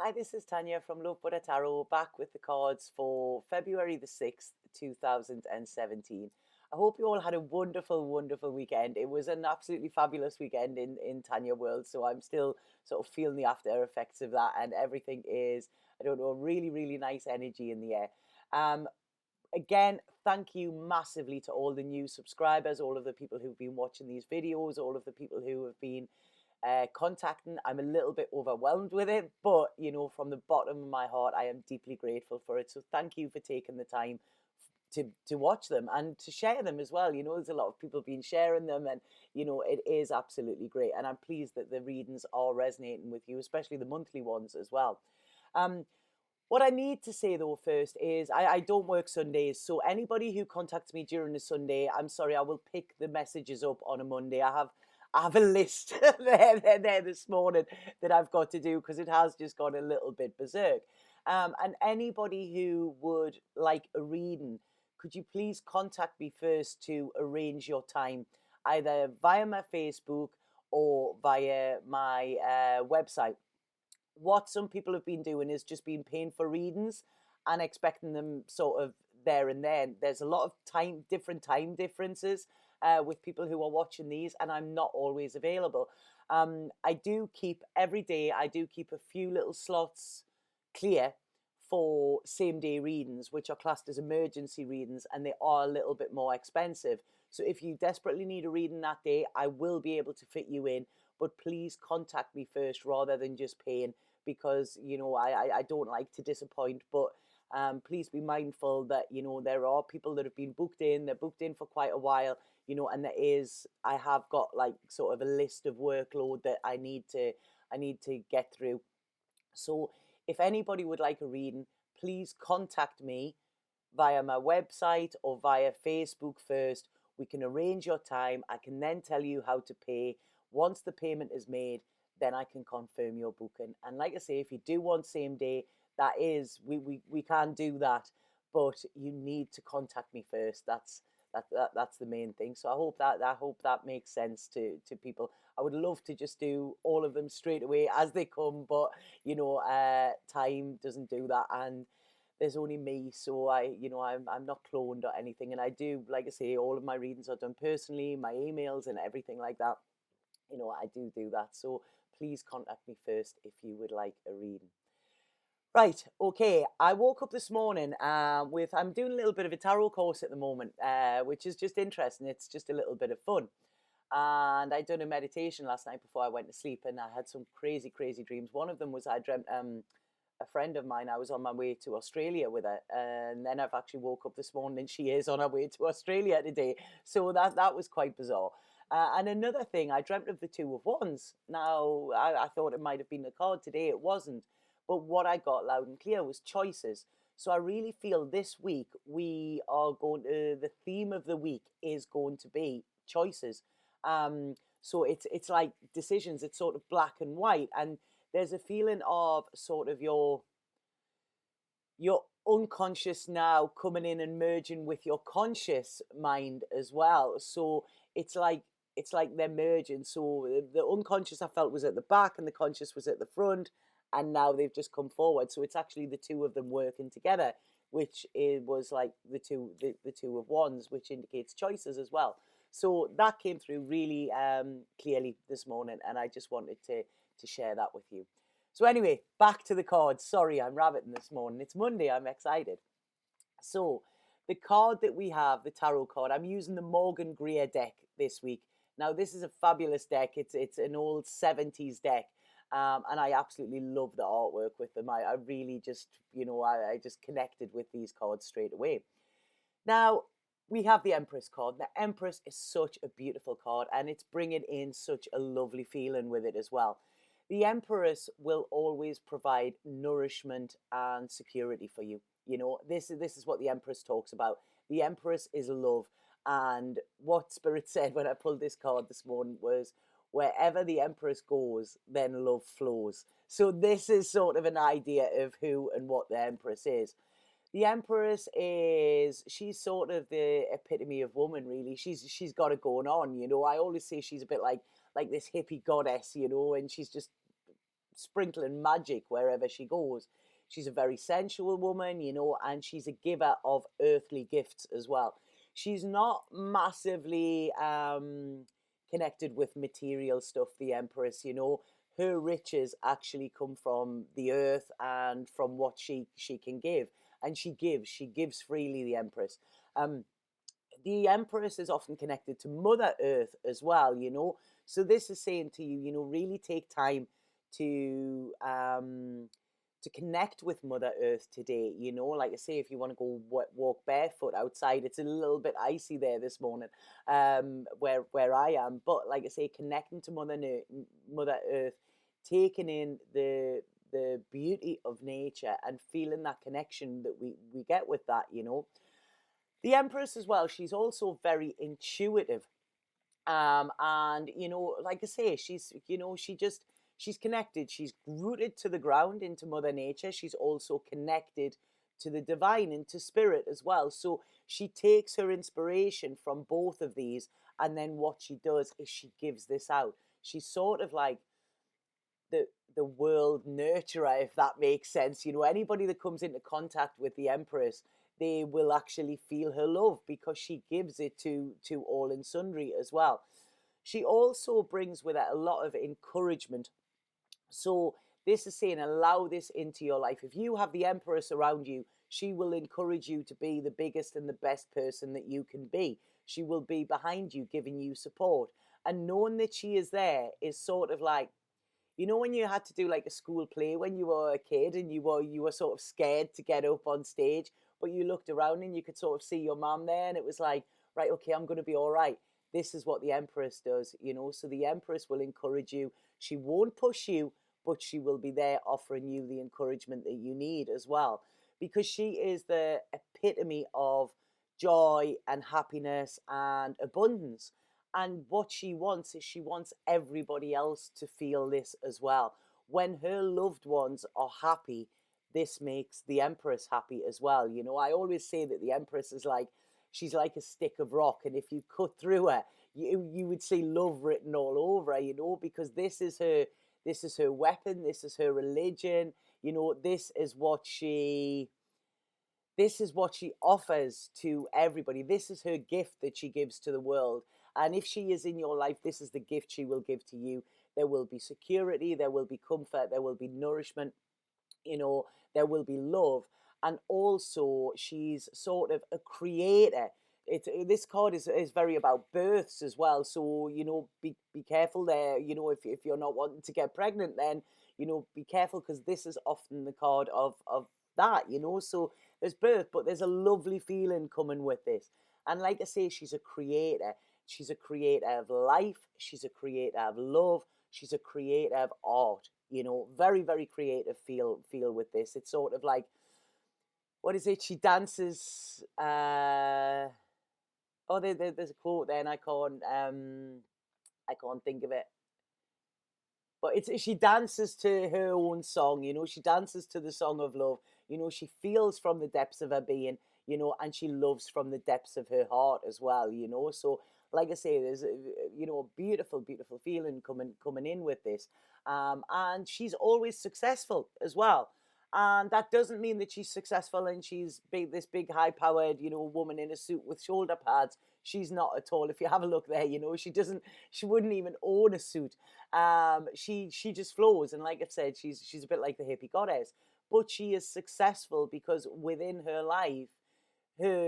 Hi, this is Tanya from Love Buddha Tarot, back with the cards for February the 6th, 2017. I hope you all had a wonderful, wonderful weekend. It was an absolutely fabulous weekend in Tanya World, so I'm still sort of feeling the after effects of that, and everything is, I don't know, really, really nice energy in the air. Um, Again, thank you massively to all the new subscribers, all of the people who've been watching these videos, all of the people who have been contacting. I'm a little bit overwhelmed with it, but you know, from the bottom of my heart, I am deeply grateful for it. So thank you for taking the time to watch them and to share them as well. You know, there's a lot of people been sharing them, and you know, it is absolutely great. And I'm pleased that the readings are resonating with you, especially the monthly ones as well. Um, what I need to say though first is I don't work Sundays, so anybody who contacts me during a Sunday, I'm sorry, I will pick the messages up on a Monday. I have a list there this morning that I've got to do because it has just gone a little bit berserk. And anybody who would like a reading, could you please contact me first to arrange your time, either via my Facebook or via my website. What some people have been doing is just been paying for readings and expecting them sort of there and then. There's a lot of different time differences with people who are watching these, and I'm not always available. I do keep every day, I do keep a few little slots clear for same day readings, which are classed as emergency readings, and they are a little bit more expensive. So if you desperately need a reading that day, I will be able to fit you in, but please contact me first rather than just paying, because you know I don't like to disappoint. But please be mindful that you know there are people that have been booked in, they're booked in for quite a while, you know, and I have got like sort of a list of workload that I need to get through. So if anybody would like a reading, please contact me via my website or via Facebook first. We can arrange your time. I can then tell you how to pay. Once the payment is made, then I can confirm your booking. And like I say, if you do want same day, that is, we can do that, but you need to contact me first. That's the main thing. So I hope that makes sense to people. I would love to just do all of them straight away as they come, but you know, time doesn't do that, and there's only me, so I'm not cloned or anything, and I do, like I say, all of my readings are done personally, my emails and everything like that. You know, I do that. So please contact me first if you would like a reading. Right, okay. I woke up this morning I'm doing a little bit of a tarot course at the moment, which is just interesting. It's just a little bit of fun. And I'd done a meditation last night before I went to sleep, and I had some crazy, crazy dreams. One of them was I dreamt a friend of mine, I was on my way to Australia with her, and then I've actually woke up this morning and she is on her way to Australia today. So that was quite bizarre. And another thing, I dreamt of the Two of Wands. Now, I thought it might have been the card today. It wasn't. But what I got loud and clear was choices. So I really feel this week the theme of the week is going to be choices. So it's like decisions. It's sort of black and white, and there's a feeling of sort of your unconscious now coming in and merging with your conscious mind as well. So it's like they're merging. So the unconscious I felt was at the back and the conscious was at the front, and now they've just come forward. So it's actually the two of them working together, which was like the two of wands, which indicates choices as well. So that came through really clearly this morning, and I just wanted to share that with you. So anyway, back to the cards. Sorry, I'm rabbiting this morning. It's Monday. I'm excited. So the card that we have, the tarot card, I'm using the Morgan Greer deck this week. Now, this is a fabulous deck. It's an old 70s deck. And I absolutely love the artwork with them. I really just, you know, I just connected with these cards straight away. Now, we have the Empress card. The Empress is such a beautiful card, and it's bringing in such a lovely feeling with it as well. The Empress will always provide nourishment and security for you. You know, this is what the Empress talks about. The Empress is love. And what Spirit said when I pulled this card this morning was, wherever the Empress goes, then love flows. So this is sort of an idea of who and what the Empress is. The Empress she's sort of the epitome of woman, really. She's got it going on, you know. I always say she's a bit like this hippie goddess, you know, and she's just sprinkling magic wherever she goes. She's a very sensual woman, and she's a giver of earthly gifts as well. She's not massively connected with material stuff, the Empress. Her riches actually come from the earth and from what she can give. And she gives freely, the Empress. The Empress is often connected to Mother Earth as well. So this is saying to you, really take time to connect with Mother Earth today. Like I say, if you want to go walk barefoot outside, it's a little bit icy there this morning, where I am. But like I say, connecting to Mother Earth, taking in the beauty of nature and feeling that connection that we get with that. The Empress as well, she's also very intuitive. And like I say, she's connected. She's rooted to the ground, into Mother Nature. She's also connected to the divine, into spirit as well. So she takes her inspiration from both of these, and then what she does is she gives this out. She's sort of like the world nurturer, if that makes sense. Anybody that comes into contact with the Empress, they will actually feel her love, because she gives it to all and sundry as well. She also brings with it a lot of encouragement. So this is saying, allow this into your life. If you have the Empress around you, she will encourage you to be the biggest and the best person that you can be. She will be behind you, giving you support. And knowing that she is there is sort of like, when you had to do like a school play when you were a kid, and you were sort of scared to get up on stage, but you looked around and you could sort of see your mum there, and it was like, right, okay, I'm going to be all right. This is what the Empress does. So the Empress will encourage you. She won't push you, but she will be there offering you the encouragement that you need as well, because she is the epitome of joy and happiness and abundance. And what she wants is, she wants everybody else to feel this as well. When her loved ones are happy, this makes the Empress happy as well. I always say that the Empress is like, she's like a stick of rock, and if you cut through her, you would see love written all over her, because this is her weapon, this is her religion, this is what she offers to everybody. This is her gift that she gives to the world. And if she is in your life, this is the gift she will give to you. There will be security, there will be comfort, there will be nourishment, there will be love. And also, she's sort of a creator. This card is very about births as well. So, be careful there. If you're not wanting to get pregnant, then, be careful, because this is often the card of that. So there's birth, but there's a lovely feeling coming with this. And like I say, she's a creator. She's a creator of life. She's a creator of love. She's a creator of art. Very, very creative feel with this. It's sort of like, what is it? She dances. There's a quote there, and I can't think of it. But she dances to her own song. She dances to the song of love. She feels from the depths of her being. And she loves from the depths of her heart as well. So like I say, there's a beautiful, beautiful feeling coming in with this. And she's always successful as well. And that doesn't mean that she's successful and she's this big, high-powered, woman in a suit with shoulder pads. She's not at all. If you have a look there, she wouldn't even own a suit. She just flows. And like I said, she's a bit like the hippie goddess. But she is successful because within her life,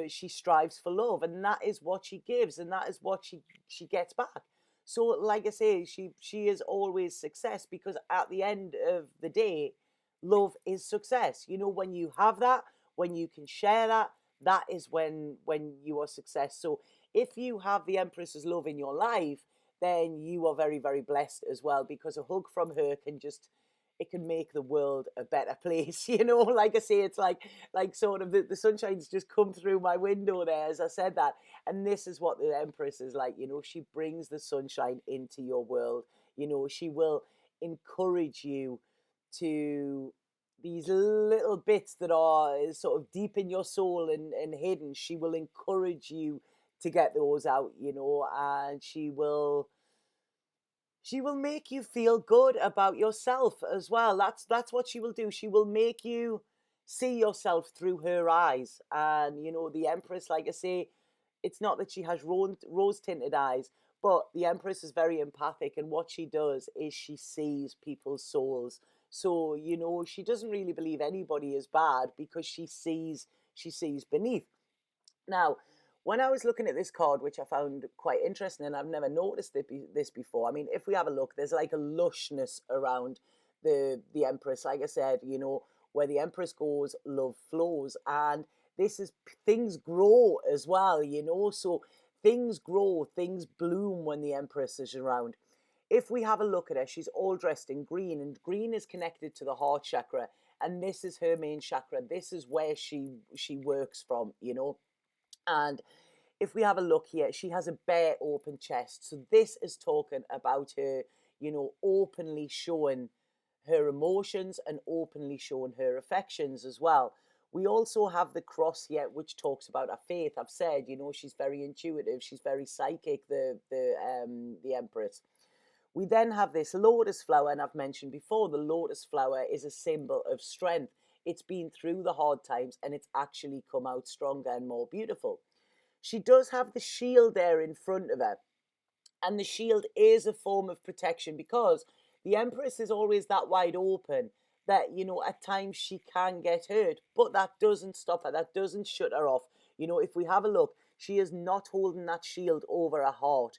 she strives for love, and that is what she gives, and that is what she gets back. So like I say, she is always success, because at the end of the day, love is success. When you have that, when you can share that, that is when you are success. So if you have the Empress's love in your life, then you are very, very blessed as well, because a hug from her can make the world a better place. Like I say, it's like sort of the sunshine's just come through my window there as I said that. And this is what the Empress is like. She brings the sunshine into your world. She will encourage you to these little bits that are sort of deep in your soul and hidden. She will encourage you to get those out, and She will make you feel good about yourself as well. That's what she will do. She will make you see yourself through her eyes. And the Empress, like I say, it's not that she has rose tinted eyes, but the Empress is very empathic, and what she does is she sees people's souls. So she doesn't really believe anybody is bad because she sees beneath. Now, when I was looking at this card, which I found quite interesting, and I've never noticed this before. I mean, if we have a look, there's like a lushness around the Empress. Like I said, where the Empress goes, love flows, and this is things grow as well. So things grow, things bloom when the Empress is around. If we have a look at her, she's all dressed in green, and green is connected to the heart chakra, and this is her main chakra. This is where she works from. And if we have a look here, she has a bare open chest. So this is talking about her, openly showing her emotions and openly showing her affections as well. We also have the cross here, which talks about her faith. I've said, she's very intuitive, she's very psychic, the Empress. We then have this lotus flower, and I've mentioned before, the lotus flower is a symbol of strength. It's been through the hard times and it's actually come out stronger and more beautiful. She does have the shield there in front of her, and the shield is a form of protection because the Empress is always that wide open that at times she can get hurt, but that doesn't stop her, that doesn't shut her off. If we have a look, she is not holding that shield over her heart.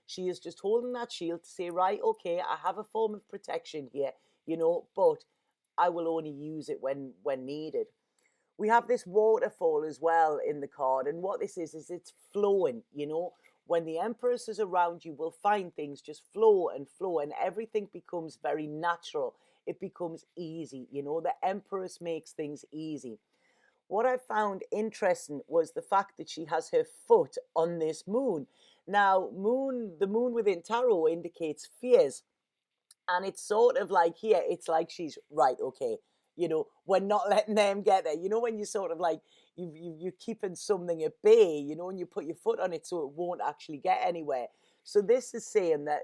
She is just holding that shield to say, right, okay, I have a form of protection here, but I will only use it when needed. We have this waterfall as well in the card, and what this is it's flowing. When the Empress is around, you will find things just flow and flow, and everything becomes very natural. It becomes easy. The Empress makes things easy. What I found interesting was the fact that she has her foot on this moon. Now, the moon within tarot indicates fears, and it's sort of like here, it's like she's right, okay, we're not letting them get there. When you sort of like you're keeping something at bay, and you put your foot on it so it won't actually get anywhere. So this is saying that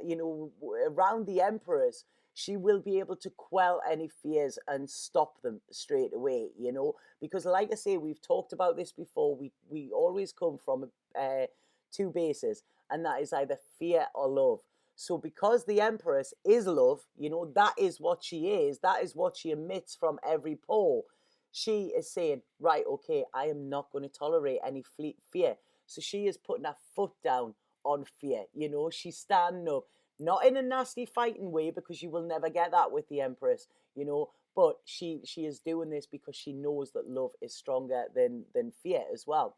around the Empress, she will be able to quell any fears and stop them straight away. Because like I say, we've talked about this before. We always come from two bases, and that is either fear or love. So because the Empress is love, that is what she is. That is what she emits from every pore. She is saying, right, okay, I am not going to tolerate any fear. So she is putting her foot down on fear. She's standing up, not in a nasty fighting way, because you will never get that with the Empress, but she is doing this because she knows that love is stronger than fear as well.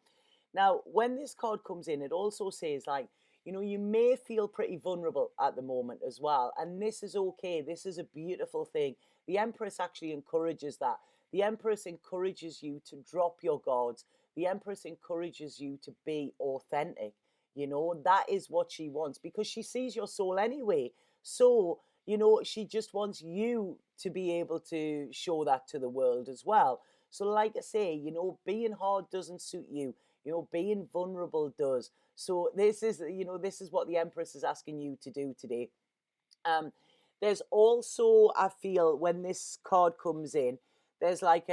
Now, when this card comes in, it also says, like, you may feel pretty vulnerable at the moment as well. And this is okay. This is a beautiful thing. The Empress actually encourages that. The Empress encourages you to drop your guards. The Empress encourages you to be authentic. That is what she wants, because she sees your soul anyway. So, she just wants you to be able to show that to the world as well. So like I say, being hard doesn't suit you. Being vulnerable does. So this is what the Empress is asking you to do today. There's also, I feel, when this card comes in, there's like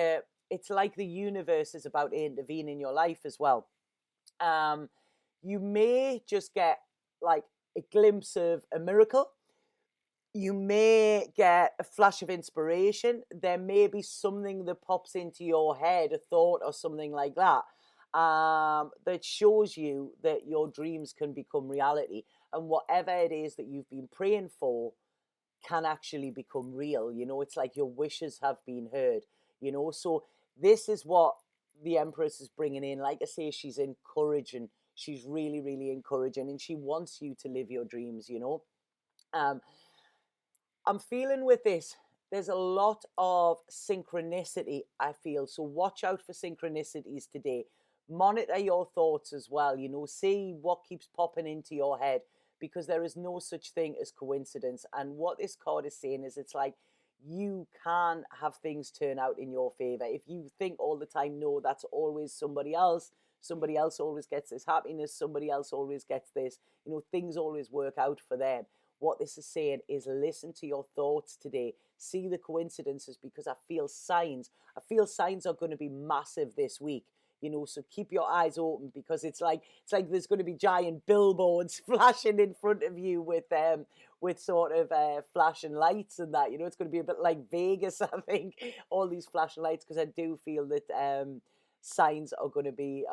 it's like the universe is about to intervene in your life as well. You may just get like a glimpse of a miracle. You may get a flash of inspiration. There may be something that pops into your head, a thought or something like that, that shows you that your dreams can become reality. And whatever it is that you've been praying for can actually become real. It's like your wishes have been heard. So this is what the Empress is bringing in. Like I say, she's encouraging. She's really, really encouraging, and she wants you to live your dreams. I'm feeling with this, there's a lot of synchronicity, I feel. So watch out for synchronicities today. Monitor your thoughts as well. See what keeps popping into your head, because there is no such thing as coincidence. And what this card is saying is, it's like you can have things turn out in your favor. If you think all the time, no, that's always somebody else. Somebody else always gets this happiness. Somebody else always gets this. Things always work out for them. what this is saying is listen to your thoughts today. See the coincidences, because I feel signs. I feel signs are going to be massive this week. So keep your eyes open, because it's like there's going to be giant billboards flashing in front of you with sort of flashing lights and that. It's going to be a bit like Vegas, I think, all these flashing lights, because I do feel that signs are going to be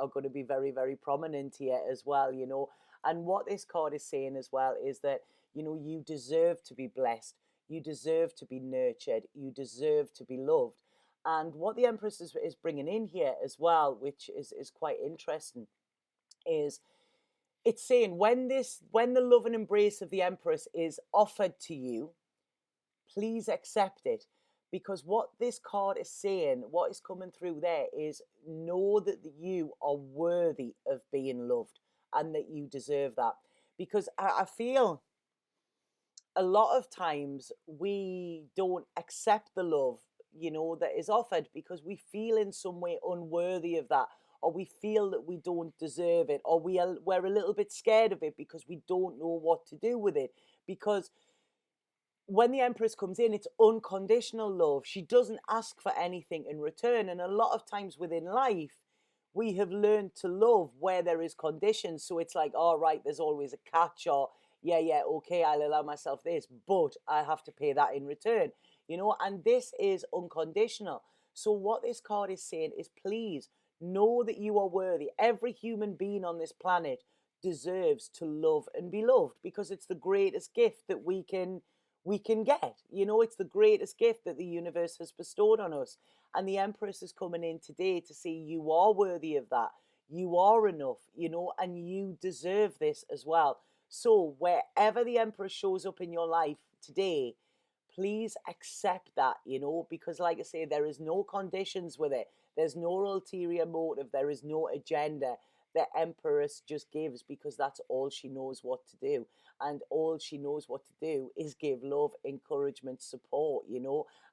very, very prominent here as well. And what this card is saying as well is that you deserve to be blessed, you deserve to be nurtured, you deserve to be loved. And what the Empress is bringing in here as well, which is quite interesting, is it's saying when the love and embrace of the Empress is offered to you, please accept it. Because what this card is saying, what is coming through there, is know that you are worthy of being loved and that you deserve that. Because I feel a lot of times we don't accept the love, that is offered, because we feel in some way unworthy of that, or we feel that we don't deserve it, or we're a little bit scared of it because we don't know what to do with it. Because when the Empress comes in, it's unconditional love. She doesn't ask for anything in return. And a lot of times within life, we have learned to love where there is conditions. So it's like, all right, there's always a catch, or yeah, okay, I'll allow myself this, but I have to pay that in return, and this is unconditional. So what this card is saying is, please know that you are worthy. Every human being on this planet deserves to love and be loved, because it's the greatest gift that we can get. It's the greatest gift that the universe has bestowed on us. And the Empress is coming in today to say you are worthy of that. You are enough, and you deserve this as well. So wherever the Empress shows up in your life today, please accept that, because like I say, there is no conditions with it. There's no ulterior motive. There is no agenda. The Empress just gives, because that's all she knows what to do. And all she knows what to do is give love, encouragement, support,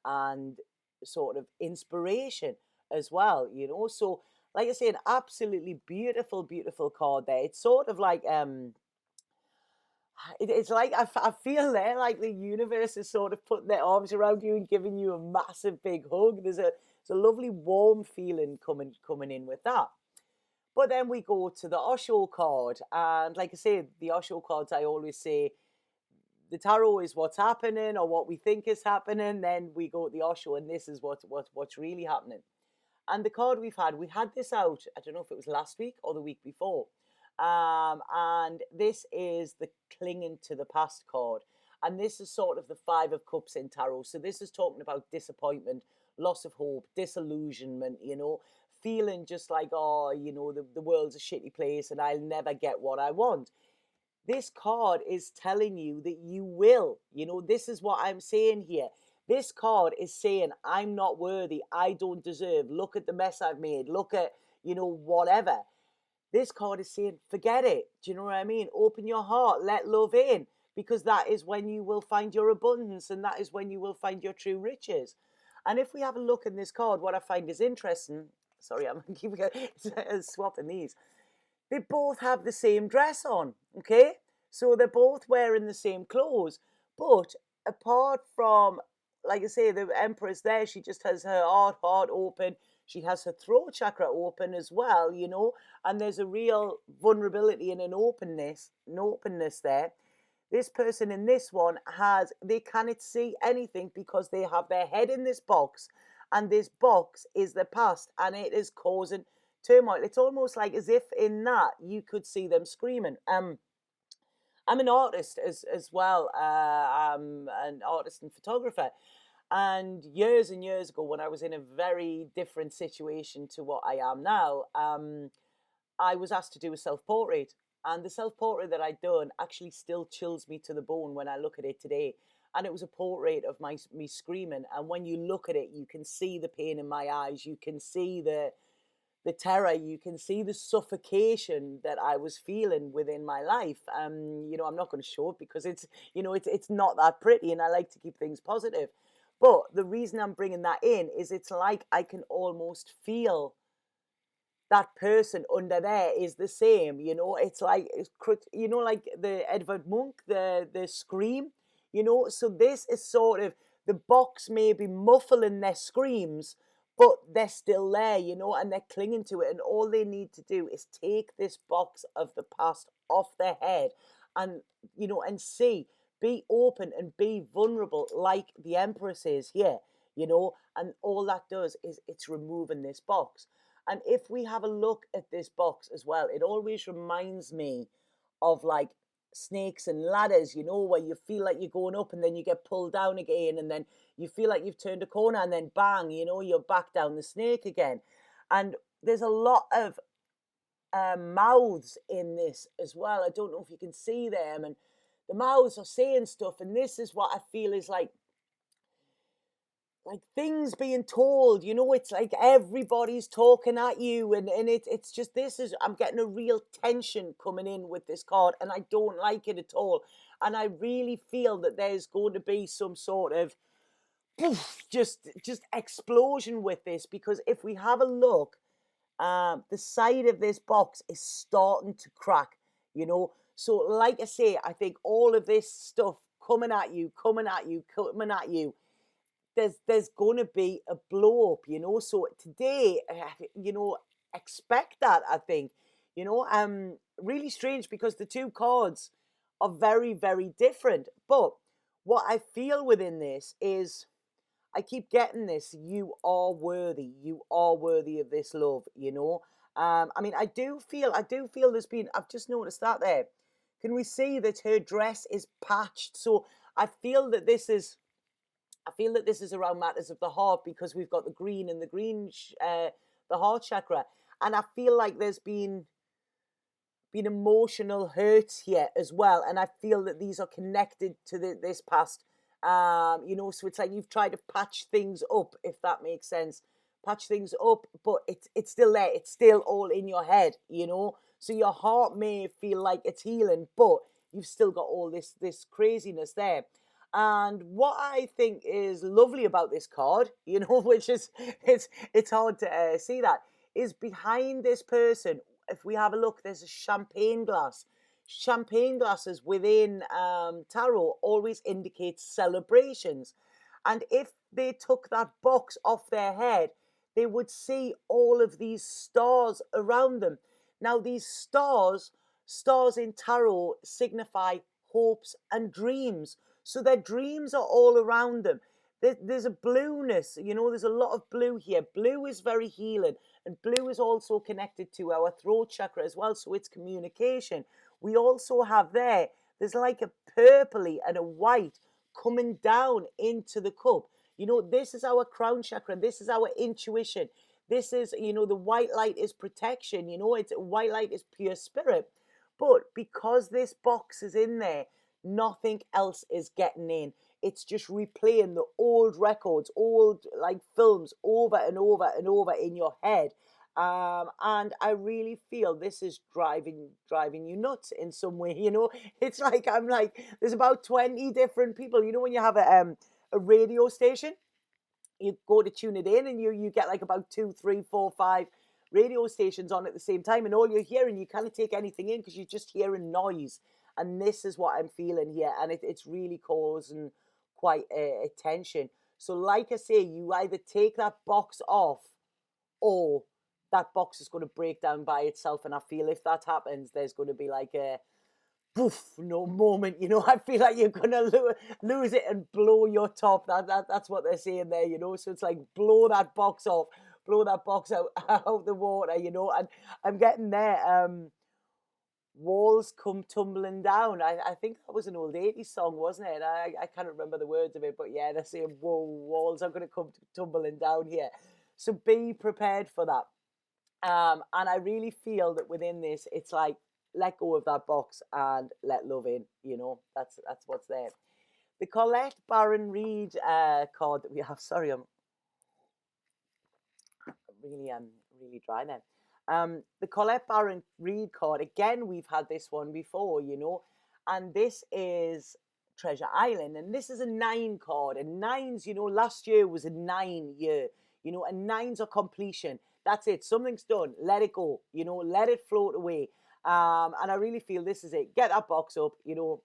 and sort of inspiration as well, So, like I say, an absolutely beautiful, beautiful card there. It's sort of like it's like I feel there like the universe is sort of putting their arms around you and giving you a massive big hug. There's a lovely warm feeling coming in with that. But then we go to the Osho card, and like I say, the Osho cards, I always say, the tarot is what's happening or what we think is happening. Then we go to the Osho, and this is what's really happening. And the card we had this out, I don't know if it was last week or the week before. And this is the clinging to the past card. And this is sort of the Five of Cups in tarot. So this is talking about disappointment, loss of hope, disillusionment, feeling just like, oh, the world's a shitty place and I'll never get what I want. This card is telling you that you will. This is what I'm saying here. This card is saying, I'm not worthy. I don't deserve. Look at the mess I've made. Look at, whatever. This card is saying, forget it. Do you know what I mean? Open your heart. Let love in. Because that is when you will find your abundance, and that is when you will find your true riches. And if we have a look in this card, what I find is interesting. Sorry, I'm keeping swapping these. They both have the same dress on, okay? So they're both wearing the same clothes. But apart from, like I say, the Empress there, she just has her heart open. She has her throat chakra open as well, and there's a real vulnerability and an openness there. This person in this one they cannot see anything because they have their head in this box, and this box is the past, and it is causing turmoil. It's almost like as if in that you could see them screaming. I'm an artist as well. I'm an artist and photographer. And years ago, when I was in a very different situation to what I am now, I was asked to do a self-portrait. And the self-portrait that I'd done actually still chills me to the bone when I look at it today. And it was a portrait of me screaming. And when you look at it, you can see the pain in my eyes. You can see the terror. You can see the suffocation that I was feeling within my life. I'm not going to show it because it's not that pretty, and I like to keep things positive. But the reason I'm bringing that in is it's like I can almost feel that person under there is the same. It's like, like the Edvard Munch, the Scream. you know. So this is sort of, the box may be muffling their screams, but they're still there, you know, and they're clinging to it. And all they need to do is take this box of the past off their head and, you know, and see, be open and be vulnerable, like the Empress is here, you know. And all that does is it's removing this box. And if we have a look at this box as well, it always reminds me of like snakes and ladders, you know, where you feel like you're going up and then you get pulled down again, and then you feel like you've turned a corner and then bang, you know, you're back down the snake again. And there's a lot of mouths in this as well. I don't know if you can see them, and the mouths are saying stuff, and this is what I feel is like things being told, you know. It's like everybody's talking at you, and it's just, this is, I'm getting a real tension coming in with this card, and I don't like it at all. And I really feel that there's going to be some sort of poof, just explosion with this, because if we have a look, the side of this box is starting to crack, you know. So like I say, I think all of this stuff coming at you, there's going to be a blow up, you know. So today, you know, expect that, I think, you know. Really strange, because the two cards are very, very different. But what I feel within this is, I keep getting this, you are worthy, of this love, you know. I mean, I do feel there's been, I've just noticed that there. Can we see that her dress is patched? So I feel that this is, around matters of the heart, because we've got the green and the heart chakra. And I feel like there's been emotional hurts here as well. And I feel that these are connected to this past, you know. So it's like you've tried to patch things up, if that makes sense. Patch things up, but it's still there. It's still all in your head, you know. So your heart may feel like it's healing, but you've still got all this craziness there. And what I think is lovely about this card, you know, which is, it's hard to see that, is behind this person, if we have a look, there's a champagne glass. Champagne glasses within tarot always indicates celebrations. And if they took that box off their head, they would see all of these stars around them. Now, these stars in tarot signify hopes and dreams. So their dreams are all around them. There's a blueness, you know, there's a lot of blue here. Blue is very healing, and blue is also connected to our throat chakra as well, so it's communication. We also have there's like a purpley and a white coming down into the cup. You know, this is our crown chakra, this is our intuition. This is, you know, the white light is protection, you know, it's white light is pure spirit. But because this box is in there, nothing else is getting in. It's just replaying the old records, old like films over and over and over in your head. And I really feel this is driving you nuts in some way, you know. It's like, I'm like, there's about 20 different people, you know, when you have a radio station, you go to tune it in, and you get like about 2, 3, 4, 5 radio stations on at the same time, and all you're hearing, you can't take anything in because you're just hearing noise. And this is what I'm feeling here, and it's really causing quite a tension. So like I say, you either take that box off, or that box is going to break down by itself. And I feel if that happens, there's going to be like a poof, no moment, you know. I feel like you're going to lose it and blow your top. That's what they're saying there, you know. So it's like, blow that box off, blow that box out the water, you know. And I'm getting there. Walls come tumbling down. I think that was an old 80s song, wasn't it? I can't remember the words of it, but yeah, they're saying, whoa, walls are going to come tumbling down here. So be prepared for that. And I really feel that within this, it's like, let go of that box and let love in, you know. That's what's there. The Colette Baron Reid card that we have, sorry, I'm really dry now. The Colette Baron Reid card, again, we've had this one before, you know, and this is Treasure Island, and this is a 9 card, and 9s, you know, last year was a 9 year, you know, and 9s are completion. That's it. Something's done. Let it go, you know, let it float away. And I really feel this is it. Get that box up, you know,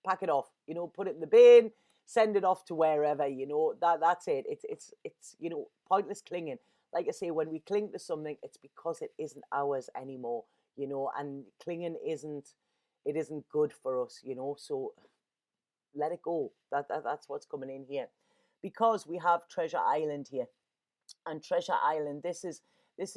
pack it off, You know, put it in the bin, send it off to wherever. You know, that's it. It's you know, pointless clinging. Like I say, when we cling to something, it's because it isn't ours anymore. You know, and clinging isn't good for us. You know, so let it go. That's what's coming in here, because we have Treasure Island here. And Treasure Island, this is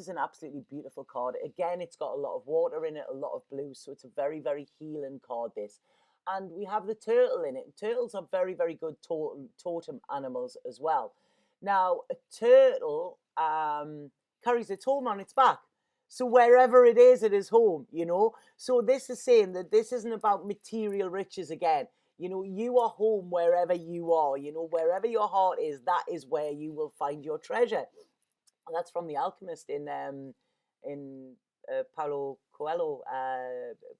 an absolutely beautiful card. Again, it's got a lot of water in it, a lot of blue, so it's a very, very healing card, this. And we have the turtle in it. Turtles are very, very good totem animals as well. Now, a turtle carries its home on its back. So wherever it is home, you know. So this is saying that this isn't about material riches again. You know, you are home wherever you are. You know, wherever your heart is, that is where you will find your treasure. And that's from The Alchemist in Paulo Coelho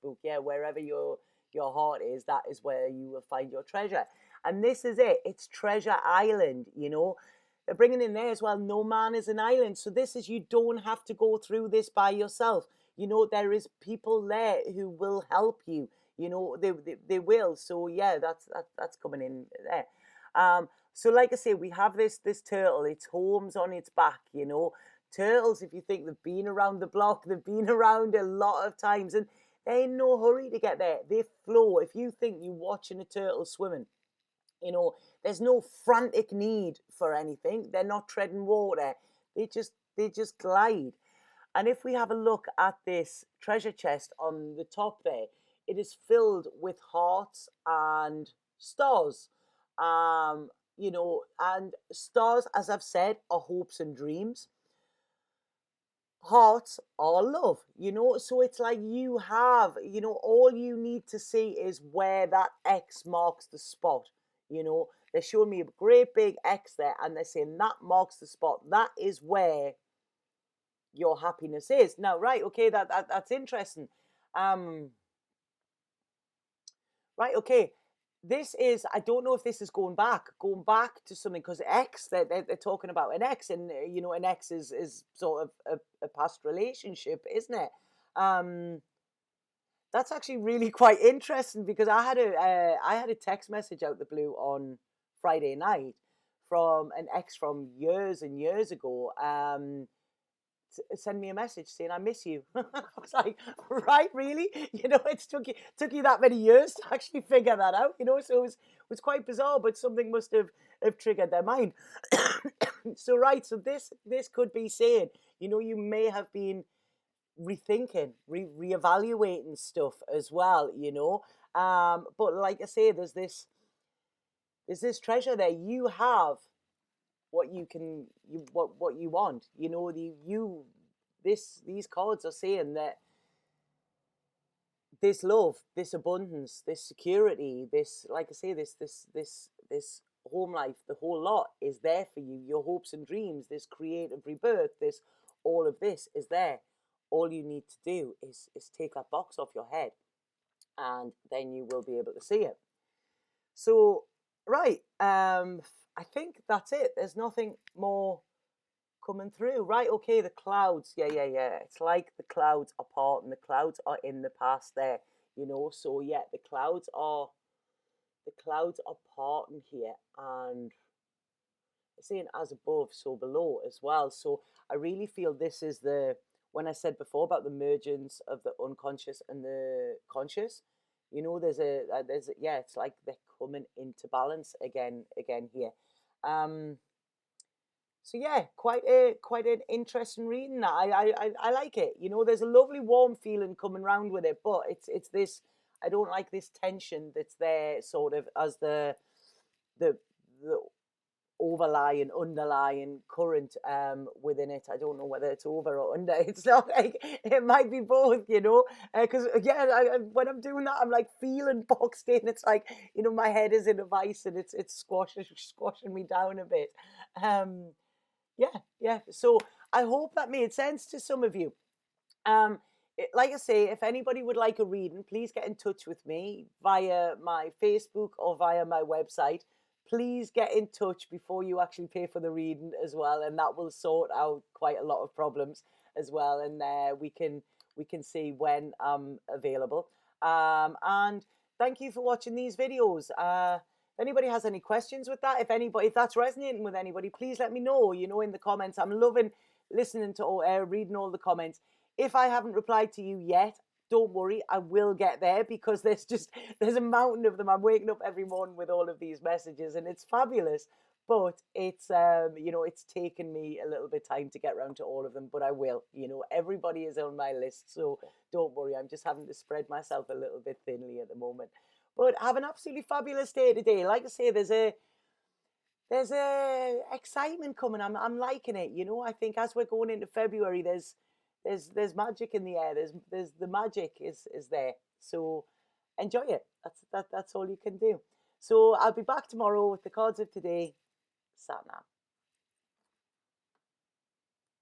book. Yeah, wherever your heart is, that is where you will find your treasure. And this is it. It's Treasure Island. You know, they're bringing in there as well. No man is an island. So this is, you don't have to go through this by yourself. You know, there is people there who will help you. You know, they will. So yeah, that's coming in there. So like I say, we have this turtle. Its home's on its back. You know, turtles, if you think, they've been around the block, they've been around a lot of times, and they're in no hurry to get there. They flow. If you think you're watching a turtle swimming, you know, there's no frantic need for anything. They're not treading water. They just glide. And if we have a look at this treasure chest on the top there, it is filled with hearts and stars. You know, and stars, as I've said, are hopes and dreams. Hearts are love, you know. So it's like you have, you know, all you need to see is where that X marks the spot. You know, they're showing me a great big X there, and they're saying that marks the spot. That is where your happiness is. Now, right, okay, that's interesting. Um, right, okay. This is, I don't know if this is going back to something, because X, they're talking about an X, and you know, an X is sort of a past relationship, isn't it? That's actually really quite interesting, because I had a text message out the blue on Friday night from an ex from years and years ago. Send me a message saying I miss you. I was like, right, really? You know, it took you that many years to actually figure that out. You know, so it was quite bizarre, but something must have triggered their mind. So right, so this could be saying, you know, you may have been rethinking, reevaluating stuff as well. You know, but like I say, there's this treasure there. You have what what you want. You know, these cards are saying that this love, this abundance, this security, this, like I say, this home life, the whole lot is there for you. Your hopes and dreams, this creative rebirth, this, all of this is there. All you need to do is take that box off your head, and then you will be able to see it. So right, I think that's it. There's nothing more coming through. Right, okay, the clouds. Yeah. It's like the clouds are part, and the clouds are in the past there, you know. So yeah, the clouds are parting here, and it's saying as above, so below as well. So I really feel this is when I said before about the mergence of the unconscious and the conscious, you know, yeah, it's like they're coming into balance again here. So yeah, quite an interesting reading. That I like it. You know, there's a lovely warm feeling coming round with it, but it's this. I don't like this tension that's there, sort of, as the overlying, underlying current within it. I don't know whether it's over or under. It's not like, it might be both, you know, because again, when I'm doing that, I'm like feeling boxed in. It's like, you know, my head is in a vice, and it's squashing me down a bit. Yeah. So I hope that made sense to some of you. Like I say, if anybody would like a reading, please get in touch with me via my Facebook or via my website. Please get in touch before you actually pay for the reading as well, and that will sort out quite a lot of problems as well. And we can see when I'm available. And thank you for watching these videos. If anybody has any questions with that, if that's resonating with anybody, please let me know, in the comments. I'm loving listening to reading all the comments. If I haven't replied to you yet, don't worry, I will get there, because there's a mountain of them. I'm waking up every morning with all of these messages, and it's fabulous. But it's it's taken me a little bit time to get around to all of them, but I will. Everybody is on my list, so don't worry. I'm just having to spread myself a little bit thinly at the moment. But have an absolutely fabulous day today. Like I say, there's a excitement coming. I'm liking it. I think as we're going into February, there's magic in the air. There's the magic is there. So enjoy it. That's all you can do. So I'll be back tomorrow with the cards of today. Sat Nam.